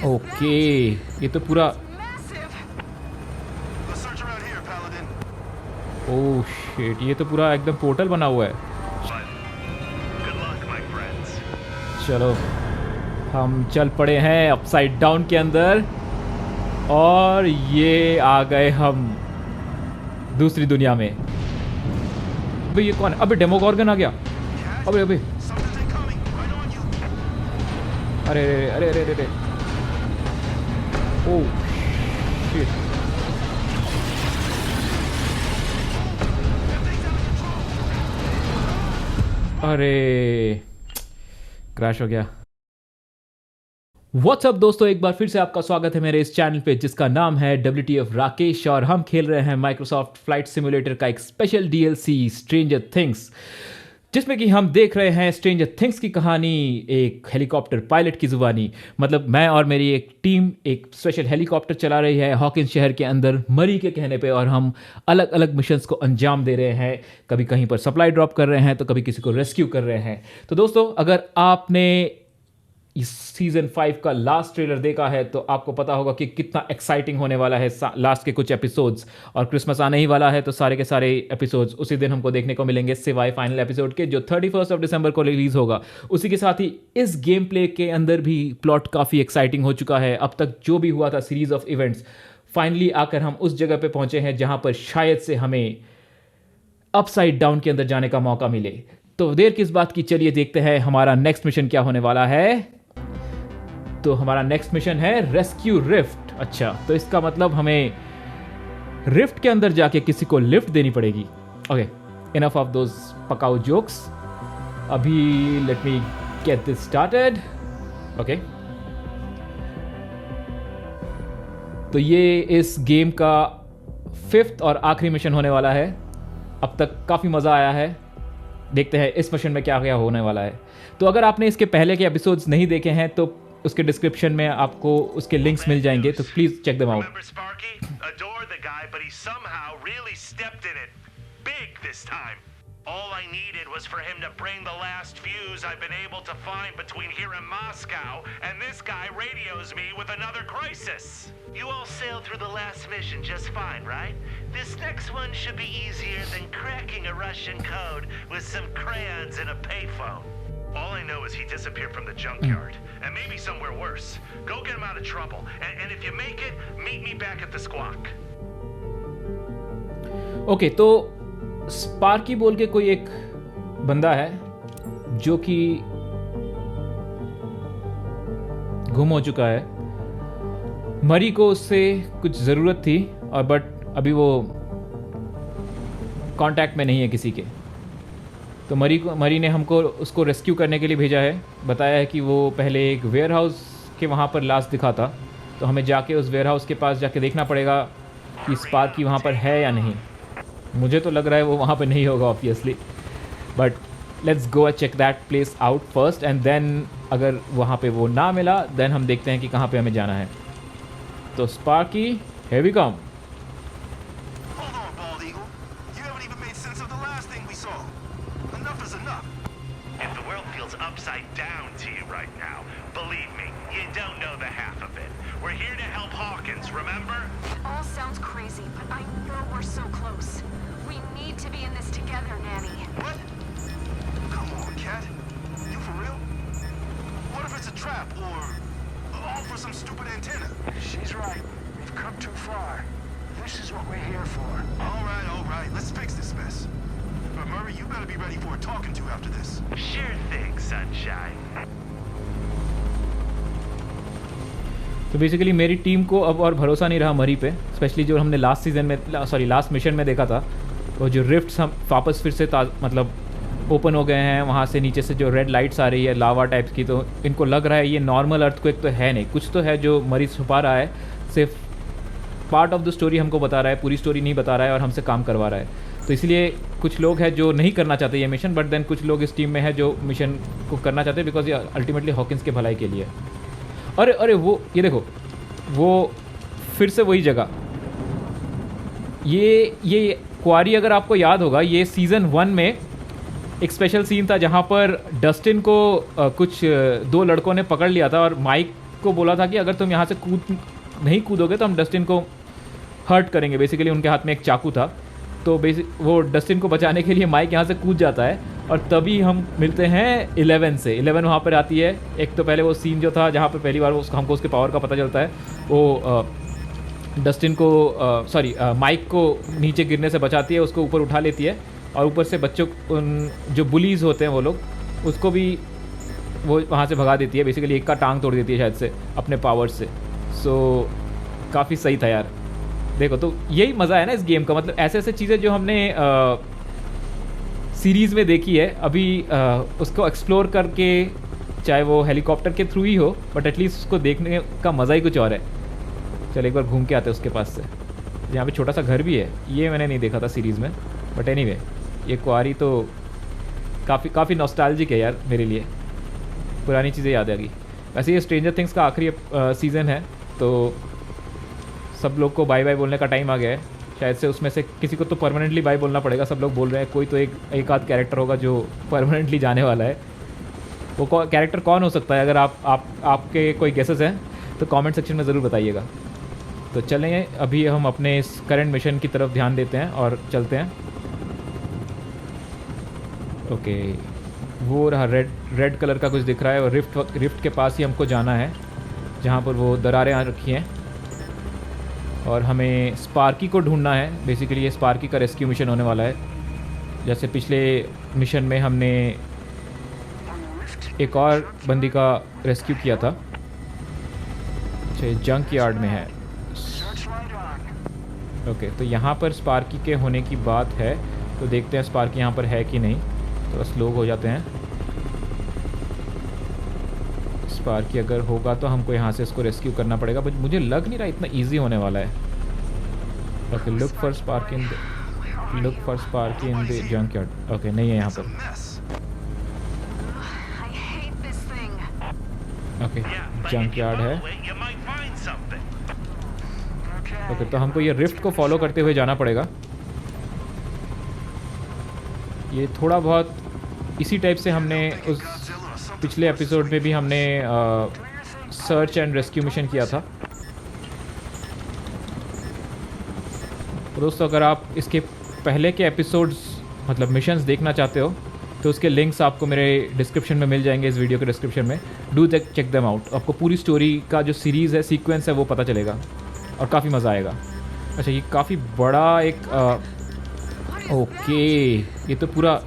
Okay, ये तो पूरा, ओह शिट, ये तो पूरा एकदम पोर्टल बना हुआ है। चलो, हम चल पड़े हैं अपसाइड डाउन के अंदर और ये आ गए हम दूसरी दुनिया में। अबे ये कौन है? अबे डेमोगॉर्गन आ गया। अबे अबे, अरे अरे अरे अरे अरे, ओह शिट, अरे क्रैश हो गया। व्हाट्सअप दोस्तों, एक बार फिर से आपका स्वागत है मेरे इस चैनल पे जिसका नाम है WTF राकेश, और हम खेल रहे हैं माइक्रोसॉफ्ट फ्लाइट सिमुलेटर का एक स्पेशल DLC स्ट्रेंजर थिंग्स, जिसमें कि हम देख रहे हैं स्ट्रेंजर थिंग्स की कहानी एक हेलीकॉप्टर पायलट की जुबानी। मतलब मैं और मेरी एक टीम एक स्पेशल हेलीकॉप्टर चला रही है हॉकिंस शहर के अंदर मरी के कहने पे, और हम अलग अलग मिशंस को अंजाम दे रहे हैं। कभी कहीं पर सप्लाई ड्रॉप कर रहे हैं तो कभी किसी को रेस्क्यू कर रहे हैं। तो दोस्तों, अगर आपने इस सीजन 5 का लास्ट ट्रेलर देखा है तो आपको पता होगा कि कितना एक्साइटिंग होने वाला है लास्ट के कुछ एपिसोड्स, और क्रिसमस आने ही वाला है तो सारे के सारे एपिसोड्स उसी दिन हमको देखने को मिलेंगे, सिवाय फाइनल एपिसोड के जो 31 दिसंबर को रिलीज होगा। उसी के साथ ही इस गेम प्ले के अंदर भी प्लॉट काफ़ी एक्साइटिंग हो चुका है। अब तक जो भी हुआ था सीरीज ऑफ इवेंट्स, फाइनली आकर हम उस जगह पे पहुंचे हैं जहां पर शायद से हमें अपसाइड डाउन के अंदर जाने का मौका मिले। तो देर किस बात की, चलिए देखते हैं हमारा नेक्स्ट मिशन क्या होने वाला है। तो हमारा नेक्स्ट मिशन है रेस्क्यू रिफ्ट। अच्छा, तो इसका मतलब हमें रिफ्ट के अंदर जाके किसी को लिफ्ट देनी पड़ेगी। ओके, इनफ ऑफ दोज पकाऊ जोक्स। अभी let me get this started. Okay, तो ये इस गेम का 5th और आखिरी मिशन होने वाला है। अब तक काफ़ी मज़ा आया है, देखते हैं इस मिशन में क्या क्या होने वाला है। तो अगर आपने इसके पहले के एपिसोड्स नहीं देखे हैं तो उसके डिस्क्रिप्शन में आपको उसके लिंक्स मिल जाएंगे, तो please check them out. All I needed was for him to bring the last fuse I've been able to find between here and Moscow, and this guy radios me with another crisis. You all sailed through the last mission just fine, right? This next one should be easier than cracking a Russian code with some crayons and a payphone. All I know is he disappeared from the junkyard, and maybe somewhere worse. Go get him out of trouble, and if you make it, meet me back at the Squawk. Okay, तो Sparky बोल के कोई एक बंदा है जो कि गुम हो चुका है। मरी को उससे कुछ ज़रूरत थी, और बट अभी वो कांटेक्ट में नहीं है किसी के। तो मरी ने हमको उसको रेस्क्यू करने के लिए भेजा है। बताया है कि वो पहले एक वेयर हाउस के वहाँ पर लाश दिखा था, तो हमें जाके उस वेयर हाउस के पास जाके देखना पड़ेगा कि स्पार्की वहाँ पर है या नहीं। मुझे तो लग रहा है वो वहाँ पे नहीं होगा obviously, but let's go check that place out first, and then अगर वहाँ पे वो ना मिला देन हम देखते हैं कि कहाँ पे हमें जाना है। तो Sparky, here we come. She's right. We've come too far. This is what we're here for. All right. Let's fix this mess. But Murray, you better be ready for a talking to after this. Sure thing, sunshine. तो basically मेरी team को अब और भरोसा नहीं रहा मरी पे, स्पेशली जो हमने लास्ट मिशन में देखा था। वो जो रिफ्ट्स हम वापस फिर से मतलब ओपन हो गए हैं, वहाँ से नीचे से जो रेड लाइट्स आ रही है लावा टाइप्स की, तो इनको लग रहा है ये नॉर्मल अर्थक्वेक तो है नहीं, कुछ तो है जो मरीज छुपा रहा है, सिर्फ पार्ट ऑफ द स्टोरी हमको बता रहा है, पूरी स्टोरी नहीं बता रहा है और हमसे काम करवा रहा है। तो इसलिए कुछ लोग हैं जो नहीं करना चाहते ये मिशन, बट देन कुछ लोग इस टीम में है जो मिशन को करना चाहते हैं, बिकॉज ये अल्टीमेटली हॉकिंस के भलाई के लिए। अरे वो ये देखो, वो फिर से वही जगह, ये क्वारी, अगर आपको याद होगा, ये सीज़न 1 में एक स्पेशल सीन था जहाँ पर डस्टिन को कुछ 2 लड़कों ने पकड़ लिया था, और माइक को बोला था कि अगर तुम यहाँ से नहीं कूदोगे तो हम डस्टिन को हर्ट करेंगे। बेसिकली उनके हाथ में एक चाकू था, तो वो डस्टिन को बचाने के लिए माइक यहाँ से कूद जाता है और तभी हम मिलते हैं 11 से। 11 वहाँ पर आती है। एक तो पहले वो सीन जो था जहाँ पर पहली बार हमको उसके पावर का पता चलता है, वो डस्टिन को माइक को नीचे गिरने से बचाती है, उसको ऊपर उठा लेती है और ऊपर से बच्चों जो बुलीज़ होते हैं वो लोग, उसको भी वो वहाँ से भगा देती है। बेसिकली एक का टांग तोड़ देती है शायद से अपने पावर से। सो काफ़ी सही था यार। देखो तो यही मज़ा है ना इस गेम का, मतलब ऐसे ऐसे चीज़ें जो हमने सीरीज़ में देखी है अभी उसको एक्सप्लोर करके, चाहे वो हेलीकॉप्टर के थ्रू ही हो, बट एटलीस्ट उसको देखने का मज़ा ही कुछ और है। चल एक बार घूम के आते हैं उसके पास से। यहाँ पे छोटा सा घर भी है, ये मैंने नहीं देखा था सीरीज़ में, बट एनीवे ये क्वारी तो काफ़ी नॉस्टैल्जिक है यार मेरे लिए, पुरानी चीज़ें याद आ गई। वैसे ये स्ट्रेंजर थिंग्स का आखिरी सीज़न है, तो सब लोग को बाय बाय बोलने का टाइम आ गया है। शायद से उसमें से किसी को तो परमानेंटली बाय बोलना पड़ेगा। सब लोग बोल रहे हैं, कोई तो एक आध कैरेक्टर होगा जो परमानेंटली जाने वाला है। वो कैरेक्टर कौन हो सकता है? अगर आपके कोई गेसेस हैं तो कमेंट सेक्शन में ज़रूर बताइएगा। तो चलें अभी हम अपने इस करंट मिशन की तरफ ध्यान देते हैं और चलते हैं। ओके, वो रहा रेड कलर का कुछ दिख रहा है और रिफ्ट के पास ही हमको जाना है, जहाँ पर वो दरारें आ रखी हैं और हमें स्पार्की को ढूंढना है। बेसिकली ये स्पार्की का रेस्क्यू मिशन होने वाला है। जैसे पिछले मिशन में हमने एक और बंदी का रेस्क्यू किया था। अच्छा, जंक यार्ड में है। ओके, तो यहाँ पर स्पार्की के होने की बात है, तो देखते हैं स्पार्की यहाँ पर है कि नहीं। थोड़ा स्लो हो जाते हैं। स्पार्की अगर होगा तो हमको यहाँ से इसको रेस्क्यू करना पड़ेगा, बट मुझे लग नहीं रहा इतना इजी होने वाला है। Okay, look for Sparky in the junk yard. Okay, नहीं है यहाँ पर। ओके, जंक यार्ड है। ओके, तो हमको ये रिफ्ट को फॉलो करते हुए जाना पड़ेगा। ये थोड़ा बहुत इसी टाइप से हमने उस पिछले एपिसोड में भी हमने सर्च एंड रेस्क्यू मिशन किया था। दोस्तों, अगर आप इसके पहले के एपिसोड्स मतलब मिशंस देखना चाहते हो तो उसके लिंक्स आपको मेरे डिस्क्रिप्शन में मिल जाएंगे, इस वीडियो के डिस्क्रिप्शन में। Do check them out. आपको पूरी स्टोरी का जो सीरीज़ है, सीक्वेंस है, वो पता चलेगा और काफ़ी मज़ा आएगा। अच्छा, ये काफ़ी बड़ा एक ओके, ये तो पूरा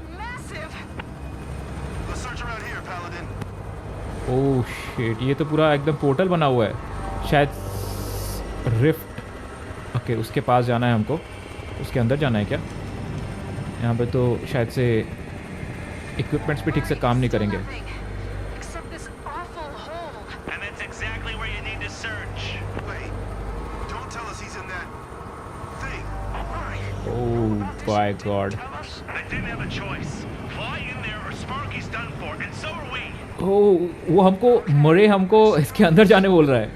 ओह शिट, ये तो पूरा एकदम पोर्टल बना हुआ है शायद। रिफ्ट, ओके, उसके पास जाना है हमको। उसके अंदर जाना है क्या? यहाँ पे तो शायद से इक्विपमेंट्स भी ठीक से काम नहीं करेंगे। ओह बाय गॉड। ओह, वो हमको इसके अंदर जाने बोल रहा है।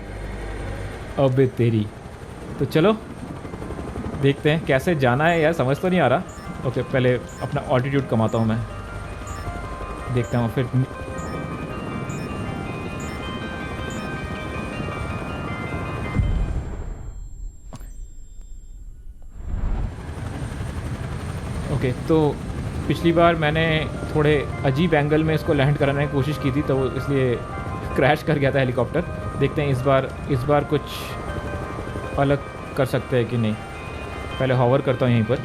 अबे तेरी, तो चलो देखते हैं कैसे जाना है यार, समझ तो नहीं आ रहा। ओके, पहले अपना ऑल्टीट्यूड कमाता हूँ मैं, देखता हूँ फिर। ओके, तो पिछली बार मैंने थोड़े अजीब एंगल में इसको लैंड कराने की कोशिश की थी, तो इसलिए क्रैश कर गया था हेलीकॉप्टर। देखते हैं इस बार कुछ अलग कर सकते हैं कि नहीं। पहले हॉवर करता हूँ यहीं पर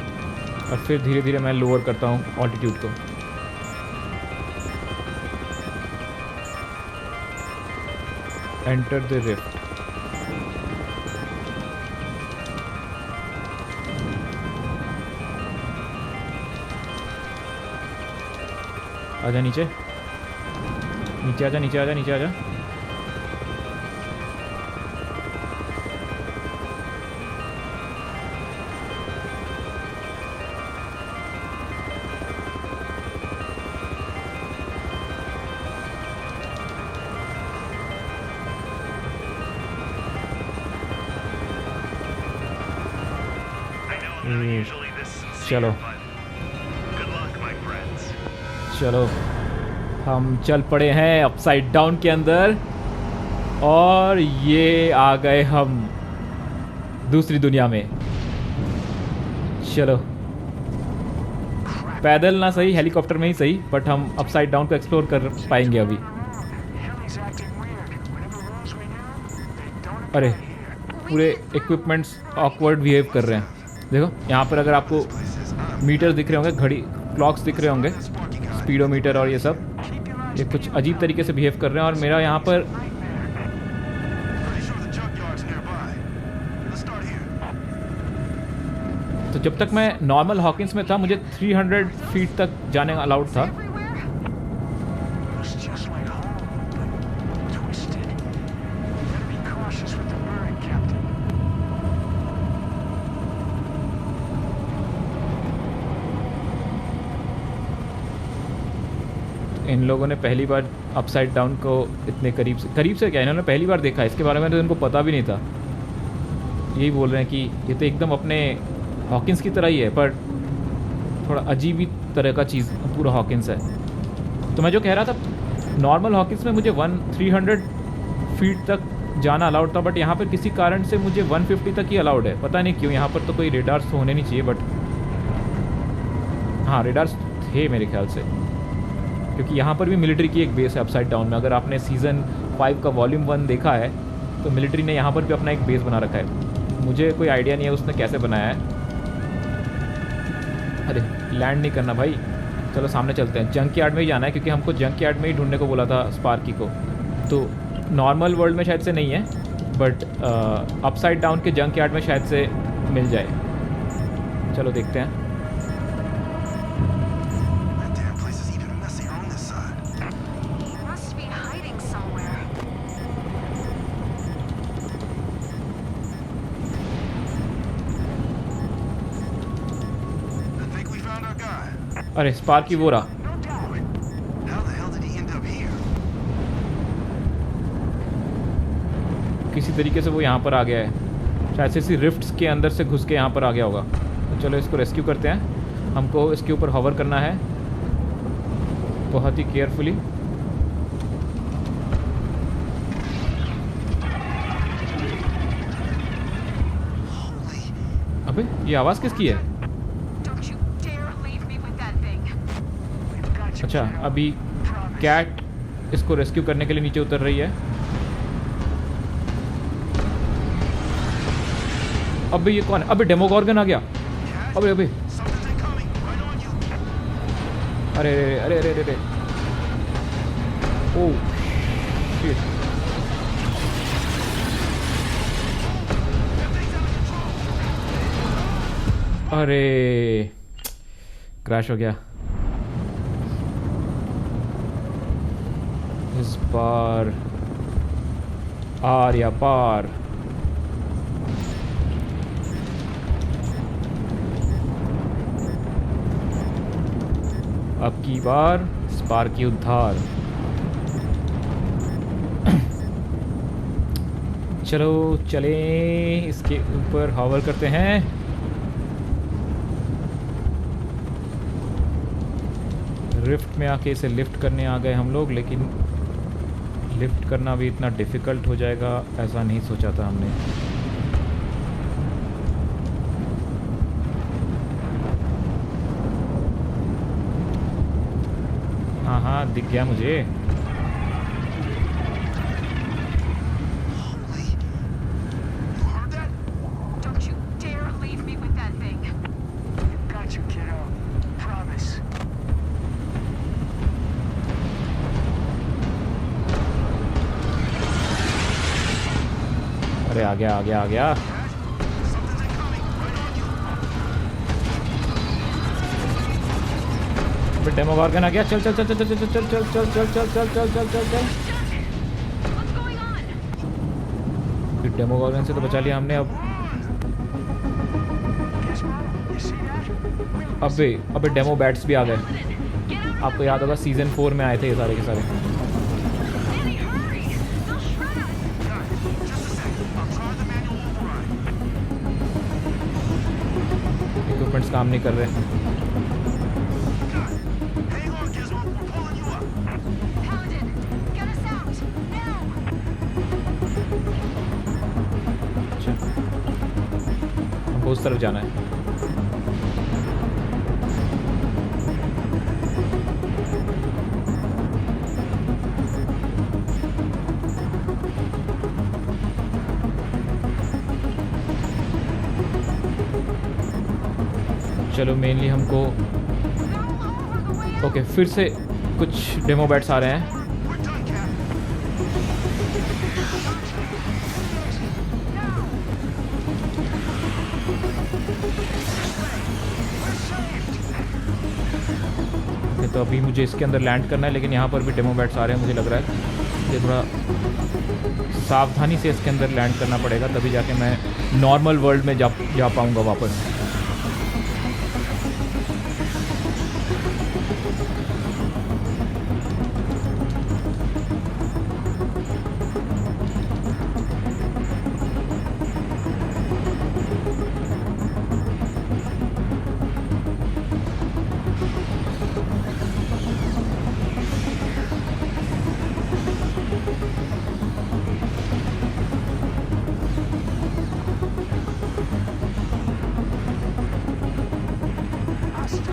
और फिर धीरे धीरे मैं लोअर करता हूँ ऑल्टीट्यूड को। Enter the rift. आजा नीचे, नीचे आजा, नीचे आजा, नीचे आजा। चलो चलो, हम चल पड़े हैं अपसाइड डाउन के अंदर। और ये आ गए हम दूसरी दुनिया में। चलो पैदल ना सही, हेलीकॉप्टर में ही सही, बट हम अपसाइड डाउन को एक्सप्लोर कर पाएंगे अभी। अरे पूरे इक्विपमेंट्स ऑकवर्ड बिहेव कर रहे हैं। देखो यहाँ पर अगर आपको मीटर्स दिख रहे होंगे, घड़ी क्लॉक्स दिख रहे होंगे, स्पीडोमीटर और ये सब, ये कुछ अजीब तरीके से बिहेव कर रहे हैं। और मेरा यहाँ पर तो जब तक मैं नॉर्मल हॉकिंस में था मुझे 300 फीट तक जाने अलाउड था। इन लोगों ने पहली बार अपसाइड डाउन को इतने करीब से क्या, इन्होंने पहली बार देखा, इसके बारे में तो इनको पता भी नहीं था। यही बोल रहे हैं कि ये तो एकदम अपने हॉकिंस की तरह ही है, पर थोड़ा अजीब ही तरह का चीज़ पूरा हॉकिंस है। तो मैं जो कह रहा था, नॉर्मल हॉकिंस में मुझे 300 फीट तक जाना अलाउड था, बट यहाँ पर किसी कारण से मुझे 150 तक ही अलाउड है। पता नहीं क्यों। यहाँ पर तो कोई रेडार्स तो होने नहीं चाहिए, बट हाँ रेडार्स थे मेरे ख्याल से, क्योंकि यहाँ पर भी मिलिट्री की एक बेस है अपसाइड डाउन में। अगर आपने सीज़न 5 का वॉल्यूम 1 देखा है तो मिलिट्री ने यहाँ पर भी अपना एक बेस बना रखा है। मुझे कोई आइडिया नहीं है उसने कैसे बनाया है। अरे लैंड नहीं करना भाई, चलो सामने चलते हैं। जंक यार्ड में ही जाना है, क्योंकि हमको जंक यार्ड में ही ढूंढने को बोला था स्पार्की को। तो नॉर्मल वर्ल्ड में शायद से नहीं है, बट अपसाइड डाउन के जंक यार्ड में शायद से मिल जाए। चलो देखते हैं। अरे स्पार्की वो रहा। किसी तरीके से वो यहाँ पर आ गया है, शायद से इसी रिफ्ट्स के अंदर से घुस के यहाँ पर आ गया होगा। तो चलो इसको रेस्क्यू करते हैं। हमको इसके ऊपर हॉवर करना है बहुत ही केयरफुली। अबे ये आवाज़ किसकी है? अच्छा, अभी कैट इसको रेस्क्यू करने के लिए नीचे उतर रही है। अबे ये कौन है? अबे डेमोगॉर्गन आ गया। अबे अबे अरे अरे अरे अरे, ओह शिट। अरे क्रैश हो गया। इस बार आर या पार। अब की बार स्पार्की उद्धार। चलो चले, इसके ऊपर हॉवर करते हैं। रिफ्ट में आके इसे लिफ्ट करने आ गए हम लोग, लेकिन लिफ्ट करना भी इतना डिफ़िकल्ट हो जाएगा ऐसा नहीं सोचा था हमने। हाँ हाँ दिख गया मुझे। अरे आ गया आ गया आ गया। डेमोगॉर्गन आ गया। चल चल चल चल चल चल चल चल चल चल चल चल चल चल चल चल। फिर डेमोगॉर्गन से तो बचा लिया हमने। अब अबे डेमो बैट्स भी आ गए। आपको याद होगा सीजन 4 में आए थे ये सारे के सारे। इक्विपमेंट्स काम नहीं कर रहे। हमको उस तरफ जाना है। चलो मेनली हमको ओके फिर से कुछ डेमो बैट्स आ रहे हैं। तो अभी मुझे इसके अंदर लैंड करना है, लेकिन यहाँ पर भी डेमो बैट्स आ रहे हैं। मुझे लग रहा है ये थोड़ा सावधानी से इसके अंदर लैंड करना पड़ेगा, तभी जाके मैं नॉर्मल वर्ल्ड में जा पाऊँगा वापस।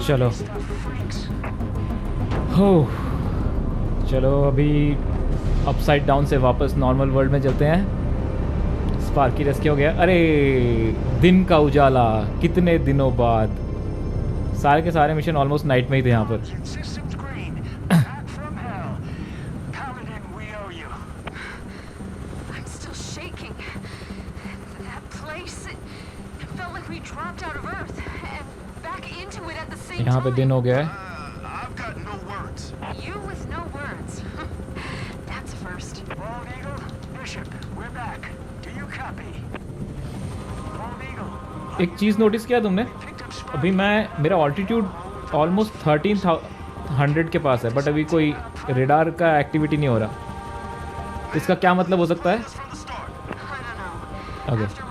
चलो हो चलो अभी अपसाइड डाउन से वापस नॉर्मल वर्ल्ड में चलते हैं। स्पार्की रेस्क्यू हो गया। अरे दिन का उजाला, कितने दिनों बाद। सारे के सारे मिशन ऑलमोस्ट नाइट में ही थे यहाँ पर। यहाँ पे दिन हो गया है। एक चीज़ नोटिस किया तुमने, अभी मेरा ऑल्टीट्यूड ऑलमोस्ट 1300 के पास है, बट अभी कोई रेडार का एक्टिविटी नहीं हो रहा। इसका क्या मतलब हो सकता है? ओके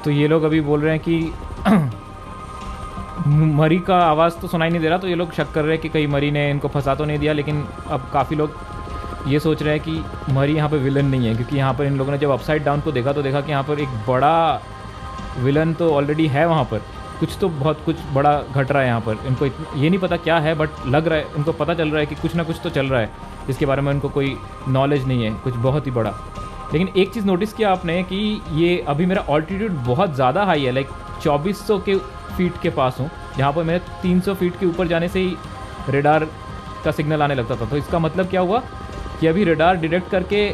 तो ये लोग अभी बोल रहे हैं कि मरी का आवाज़ तो सुनाई नहीं दे रहा, तो ये लोग शक कर रहे हैं कि कहीं मरी ने इनको फंसा तो नहीं दिया। लेकिन अब काफ़ी लोग ये सोच रहे हैं कि मरी यहाँ पे विलन नहीं है, क्योंकि यहाँ पर इन लोगों ने जब अपसाइड डाउन को देखा तो देखा कि यहाँ पर एक बड़ा विलन तो ऑलरेडी है वहाँ पर। बहुत कुछ बड़ा घट रहा है यहाँ पर। इनको ये नहीं पता क्या है, बट लग रहा है, उनको पता चल रहा है कि कुछ ना कुछ तो चल रहा है, जिसके बारे में उनको कोई नॉलेज नहीं है, कुछ बहुत ही बड़ा। लेकिन एक चीज़ नोटिस किया आपने कि ये अभी मेरा ऑल्टीट्यूड बहुत ज़्यादा हाई है, लाइक 2400 के फीट के पास हूँ, जहाँ पर मेरे 300 फीट के ऊपर जाने से ही रेडार का सिग्नल आने लगता था। तो इसका मतलब क्या हुआ कि अभी रेडार डिटेक्ट करके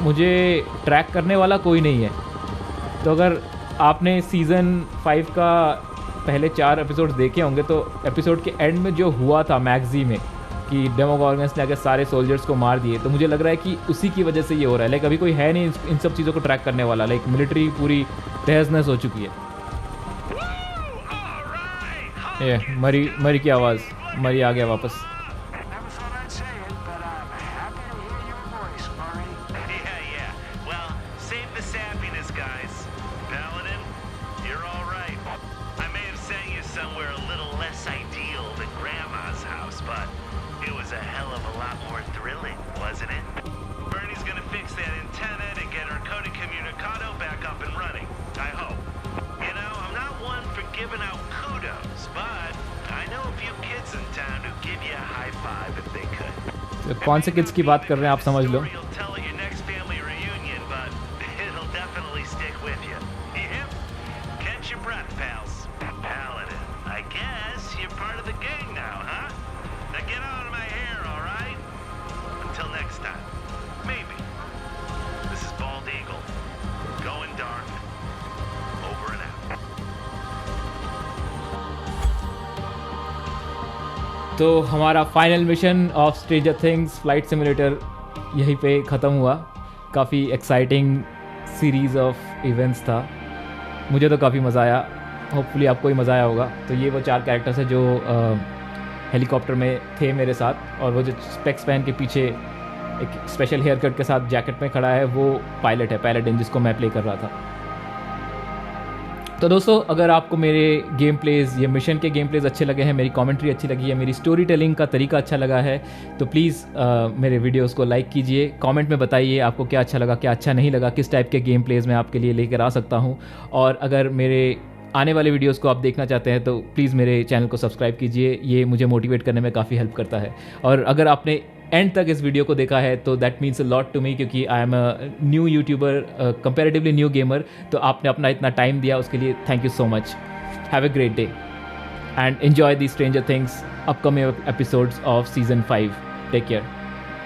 मुझे ट्रैक करने वाला कोई नहीं है। तो अगर आपने सीज़न 5 का पहले 4 एपिसोड्स देखे होंगे, तो एपिसोड के एंड में जो हुआ था मैगजी में कि डेमोगॉर्गन्स ने आगे सारे सोल्जर्स को मार दिए, तो मुझे लग रहा है कि उसी की वजह से ये हो रहा है। लाइक अभी कोई है नहीं इन सब चीज़ों को ट्रैक करने वाला। लाइक मिलिट्री पूरी तहस-नहस हो चुकी है। ये मरी की आवाज़, मरी आ गया वापस। कौन से किड्स की बात कर रहे हैं आप समझ लो। तो हमारा final mission of stranger things flight simulator यहीं पे ख़त्म हुआ। काफ़ी एक्साइटिंग सीरीज़ ऑफ इवेंट्स था, मुझे तो काफ़ी मज़ा आया। होपफुली आपको ही मज़ा आया होगा। तो ये वो 4 कैरेक्टर्स हैं जो हेलीकॉप्टर में थे मेरे साथ, और वो जो स्पेक्स पहन के पीछे एक स्पेशल हेयर कट के साथ जैकेट में खड़ा है, वो पायलट है, पैलेडिन, जिसको मैं प्ले कर रहा था। तो दोस्तों, अगर आपको मेरे गेम प्लेज़, ये मिशन के गेम प्लेज़ अच्छे लगे हैं, मेरी कमेंट्री अच्छी लगी है, मेरी स्टोरी टेलिंग का तरीका अच्छा लगा है, तो प्लीज़ मेरे वीडियोस को लाइक कीजिए, कमेंट में बताइए आपको क्या अच्छा लगा, क्या अच्छा नहीं लगा, किस टाइप के गेम प्लेज़ मैं आपके लिए लेकर आ सकता हूँ। और अगर मेरे आने वाले वीडियोस को आप देखना चाहते हैं तो प्लीज़ मेरे चैनल को सब्सक्राइब कीजिए, ये मुझे मोटिवेट करने में काफ़ी हेल्प करता है। और अगर आपने एंड तक इस वीडियो को देखा है तो that means a lot to me, क्योंकि I am a new youtuber, comparatively new gamer, तो आपने अपना इतना टाइम दिया, उसके लिए thank you so much. Have a great day and enjoy the Stranger Things upcoming episodes of season 5। Take care.